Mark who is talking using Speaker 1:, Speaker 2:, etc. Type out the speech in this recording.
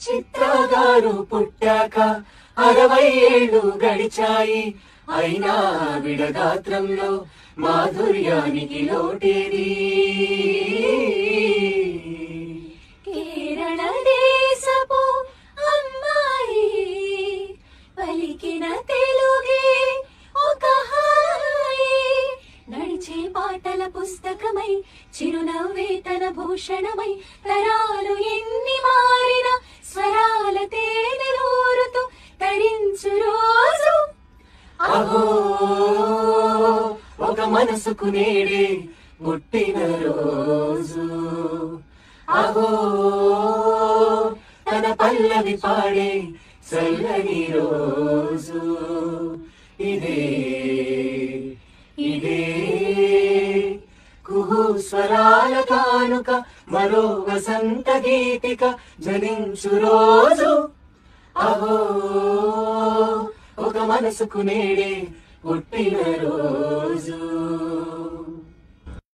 Speaker 1: చిత్రగారు పుట్టాక 60 ఏళ్ళు గడిచాయి, అయినా విడగాత్రంలో మాధుర్యానికి లోటేది.
Speaker 2: కేరళ దేశపు అమ్మాయి పలికిన తెలుగే ఒక హాయి, నడిచే పాటల పుస్తకమై చిరునవ్వే తన భూషణమై, తరాలు ఎన్ని మారిన స్వరాల తేనెలూరుతూ తరించు రోజు.
Speaker 1: అహో ఒక మనసుకు నేడే పుట్టిన రోజు, అహో తన పల్లవి పాడే చల్లని రోజు. ఇదే ఇదే కుహు స్వరాల కానుక, మరో వసంత గీతిక జనించు రోజు. అహో ఒక మనసుకు నేడే పుట్టిన రోజు.